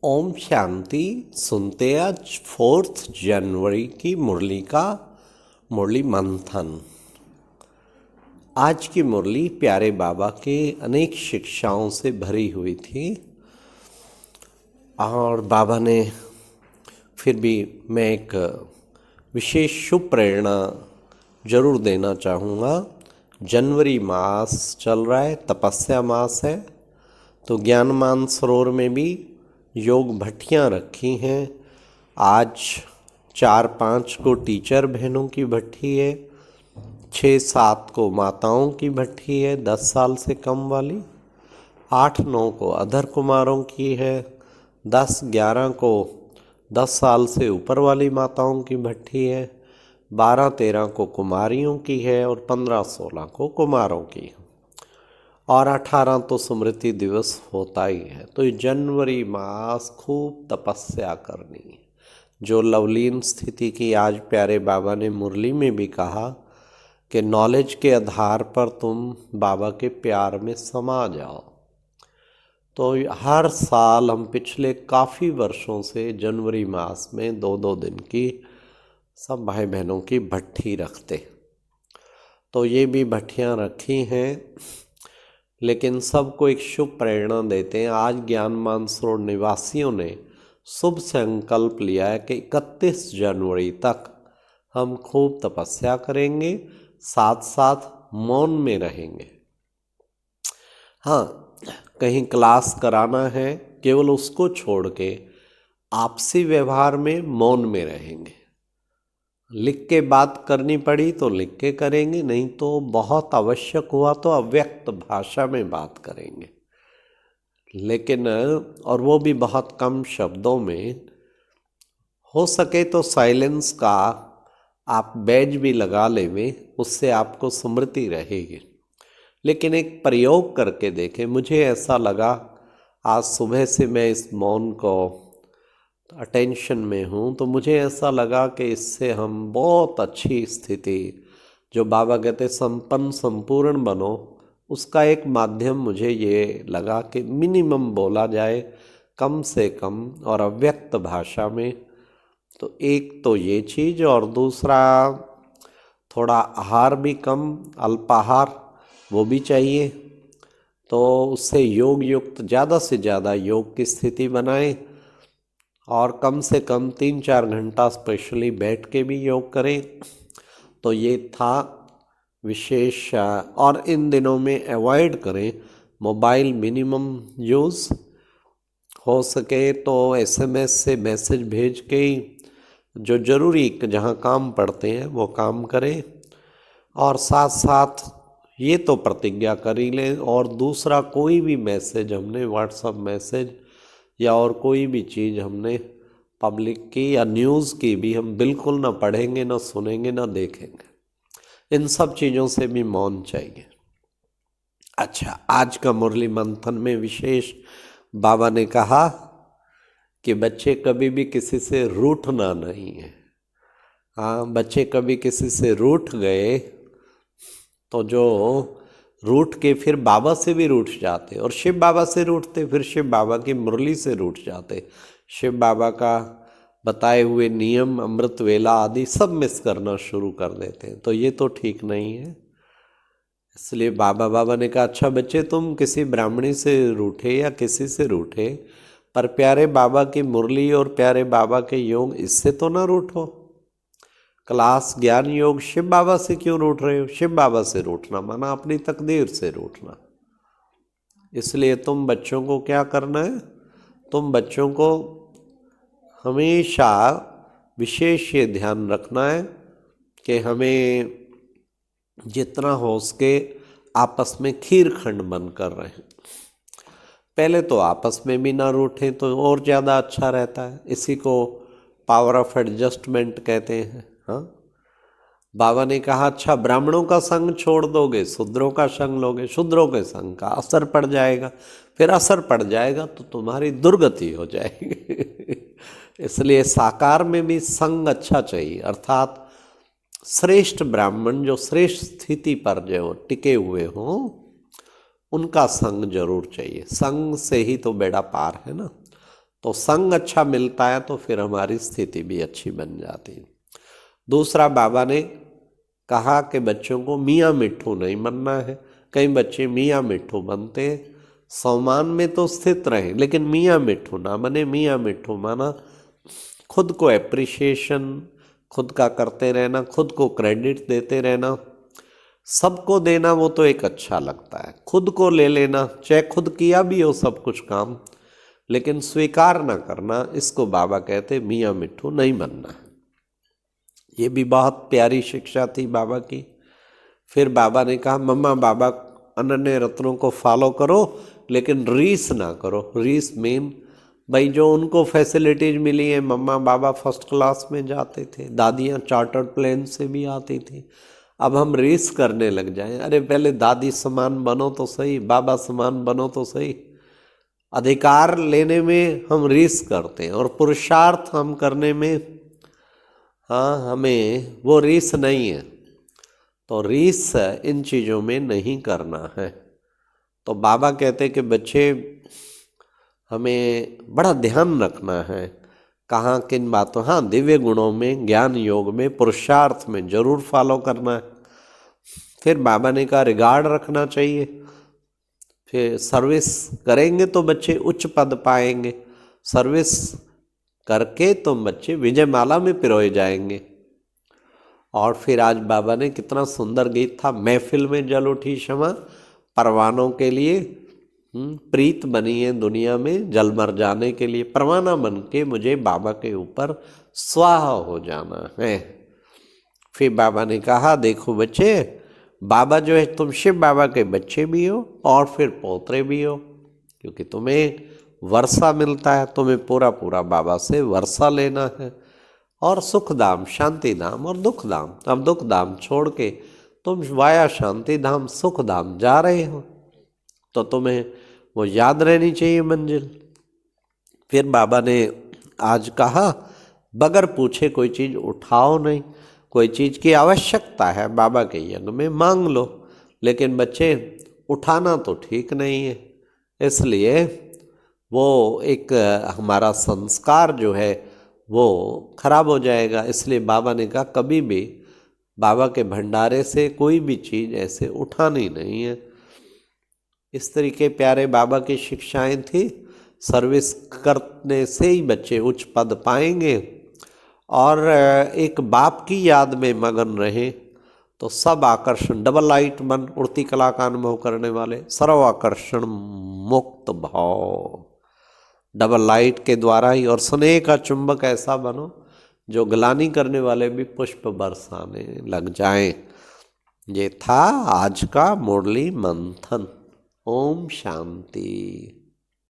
ओम शांति। सुनते आज 4 जनवरी की मुरली का मुरली मंथन। आज की मुरली प्यारे बाबा के अनेक शिक्षाओं से भरी हुई थी और बाबा ने फिर भी मैं एक विशेष शुभ प्रेरणा जरूर देना चाहूँगा। जनवरी मास चल रहा है, तपस्या मास है, तो ज्ञान मानसरोवर में भी योग भट्टियाँ रखी हैं। आज 4-5 को टीचर बहनों की भट्टी है, 6-7 को माताओं की भट्टी है 10 साल से कम वाली, 8-9 को अधर कुमारों की है, 10-11 को 10 साल से ऊपर वाली माताओं की भट्टी है, 12-13 को कुमारियों की है और 15-16 को कुमारों की है और 18 तो स्मृति दिवस होता ही है। तो ये जनवरी मास खूब तपस्या करनी है। जो लवलीन स्थिति की आज प्यारे बाबा ने मुरली में भी कहा कि नॉलेज के आधार पर तुम बाबा के प्यार में समा जाओ। तो हर साल हम पिछले काफ़ी वर्षों से जनवरी मास में 2-2 दिन की सब भाई बहनों की भट्टी रखते। तो ये भी भट्टियाँ रखी हैं, लेकिन सबको एक शुभ प्रेरणा देते हैं। आज ज्ञान मानसरोवर निवासियों ने शुभ संकल्प लिया है कि 31 जनवरी तक हम खूब तपस्या करेंगे, साथ साथ मौन में रहेंगे। हाँ, कहीं क्लास कराना है, केवल उसको छोड़ के आपसी व्यवहार में मौन में रहेंगे। लिख के बात करनी पड़ी तो लिख के करेंगे, नहीं तो बहुत आवश्यक हुआ तो अव्यक्त भाषा में बात करेंगे, लेकिन और वो भी बहुत कम शब्दों में। हो सके तो साइलेंस का आप बैज भी लगा लेंगे, उससे आपको स्मृति रहेगी। लेकिन एक प्रयोग करके देखें। मुझे ऐसा लगा आज सुबह से मैं इस मौन को अटेंशन में हूँ, तो मुझे ऐसा लगा कि इससे हम बहुत अच्छी स्थिति, जो बाबा कहते संपन्न संपूर्ण बनो, उसका एक माध्यम मुझे ये लगा कि मिनिमम बोला जाए कम से कम और अव्यक्त भाषा में। तो एक तो ये चीज़, और दूसरा थोड़ा आहार भी कम, अल्पाहार वो भी चाहिए। तो उससे योग युक्त ज़्यादा से ज़्यादा योग की स्थिति बनाएं और कम से कम 3-4 घंटा स्पेशली बैठ के भी योग करें। तो ये था विशेष। और इन दिनों में अवॉइड करें मोबाइल, मिनिमम यूज़। हो सके तो SMS से मैसेज भेज के ही जो ज़रूरी जहाँ काम पड़ते हैं वो काम करें, और साथ साथ ये तो प्रतिज्ञा कर ही लें। और दूसरा कोई भी मैसेज हमने व्हाट्सएप मैसेज या और कोई भी चीज़ हमने पब्लिक की या न्यूज़ की भी हम बिल्कुल ना पढ़ेंगे, ना सुनेंगे, ना देखेंगे। इन सब चीज़ों से भी मौन चाहिए। अच्छा, आज का मुरली मंथन में विशेष बाबा ने कहा कि बच्चे कभी भी किसी से रूठना नहीं है। हाँ, बच्चे कभी किसी से रूठ गए तो जो रूठ के फिर बाबा से भी रूठ जाते, और शिव बाबा से रूठते, फिर शिव बाबा की मुरली से रूठ जाते, शिव बाबा का बताए हुए नियम, अमृत वेला आदि सब मिस करना शुरू कर देते हैं। तो ये तो ठीक नहीं है। इसलिए बाबा ने कहा, अच्छा बच्चे तुम किसी ब्राह्मणी से रूठे या किसी से रूठे, पर प्यारे बाबा की मुरली और प्यारे बाबा के योग, इससे तो ना रूठो। क्लास ज्ञान योग शिव बाबा से क्यों रूठ रहे हो? शिव बाबा से रूठना माना अपनी तकदीर से रूठना। इसलिए तुम बच्चों को क्या करना है? तुम बच्चों को हमेशा विशेष ये ध्यान रखना है कि हमें जितना हो सके आपस में खीरखंड बनकर रहें। पहले तो आपस में भी ना रूठें तो और ज़्यादा अच्छा रहता है। इसी को पावर ऑफ एडजस्टमेंट कहते हैं। हाँ, बाबा ने कहा, अच्छा ब्राह्मणों का संग छोड़ दोगे, शूद्रों का संग लोगे, शूद्रों के संग का असर पड़ जाएगा, फिर असर पड़ जाएगा तो तुम्हारी दुर्गति हो जाएगी। इसलिए साकार में भी संग अच्छा चाहिए, अर्थात श्रेष्ठ ब्राह्मण जो श्रेष्ठ स्थिति पर जो टिके हुए हों उनका संग जरूर चाहिए। संग से ही तो बेड़ा पार है ना। तो संग अच्छा मिलता है तो फिर हमारी स्थिति भी अच्छी बन जाती है। दूसरा, बाबा ने कहा कि बच्चों को मियाँ मिट्ठू नहीं बनना है। कई बच्चे मियाँ मिट्ठू बनते हैं, सम्मान में तो स्थित रहें लेकिन मियाँ मिट्ठू ना बने। मियाँ मिट्ठू माना खुद को एप्रिसिएशन, खुद का करते रहना, खुद को क्रेडिट देते रहना, सबको देना वो तो एक अच्छा लगता है। खुद को ले लेना, चाहे खुद किया भी हो सब कुछ काम, लेकिन स्वीकार ना करना, इसको बाबा कहते मियाँ मिट्ठू नहीं बनना है। ये भी बहुत प्यारी शिक्षा थी बाबा की। फिर बाबा ने कहा मम्मा बाबा अनन्य रत्नों को फॉलो करो लेकिन रीस ना करो। रीस मीन भाई जो उनको फैसिलिटीज मिली है, मम्मा बाबा फर्स्ट क्लास में जाते थे, दादियाँ चार्टर्ड प्लेन से भी आती थी, अब हम रीस करने लग जाएं। अरे पहले दादी समान बनो तो सही, बाबा समान बनो तो सही। अधिकार लेने में हम रीस करते हैं और पुरुषार्थ हम करने में, हाँ, हमें वो रीस नहीं है। तो रीस इन चीज़ों में नहीं करना है। तो बाबा कहते कि बच्चे हमें बड़ा ध्यान रखना है कहाँ किन बातों, हाँ, दिव्य गुणों में, ज्ञान योग में, पुरुषार्थ में जरूर फॉलो करना है। फिर बाबा ने कहा रिगार्ड रखना चाहिए। फिर सर्विस करेंगे तो बच्चे उच्च पद पाएंगे, सर्विस करके तुम बच्चे विजयमाला में पिरोए जाएंगे। और फिर आज बाबा ने कितना सुंदर गीत था, महफिल में जल उठी क्षमा परवानों के लिए, प्रीत बनी है दुनिया में जल मर जाने के लिए, परवाना बन के मुझे बाबा के ऊपर स्वाहा हो जाना है। फिर बाबा ने कहा देखो बच्चे, बाबा जो है तुम शिव बाबा के बच्चे भी हो और फिर पोतरे भी हो, क्योंकि तुम्हें वर्षा मिलता है, तुम्हें पूरा पूरा बाबा से वर्षा लेना है। और सुख धाम, शांति धाम और दुख धाम, अब दुख धाम छोड़ के तुम वाया शांति धाम सुख धाम जा रहे हो, तो तुम्हें वो याद रहनी चाहिए मंजिल। फिर बाबा ने आज कहा बगैर पूछे कोई चीज़ उठाओ नहीं। कोई चीज़ की आवश्यकता है बाबा के यज्ञ में मांग लो, लेकिन बच्चे उठाना तो ठीक नहीं है। इसलिए वो एक हमारा संस्कार जो है वो खराब हो जाएगा। इसलिए बाबा ने कहा कभी भी बाबा के भंडारे से कोई भी चीज़ ऐसे उठानी नहीं है। इस तरीके प्यारे बाबा की शिक्षाएं थी। सर्विस करने से ही बच्चे उच्च पद पाएंगे और एक बाप की याद में मगन रहे तो सब आकर्षण, डबल लाइट बन उड़ती कला का अनुभव करने वाले, सर्व आकर्षण मुक्त भाव, डबल लाइट के द्वारा ही, और स्नेह का चुंबक ऐसा बनो जो ग्लानि करने वाले भी पुष्प बरसाने लग जाएं। ये था आज का मुरली मंथन। ओम शांति।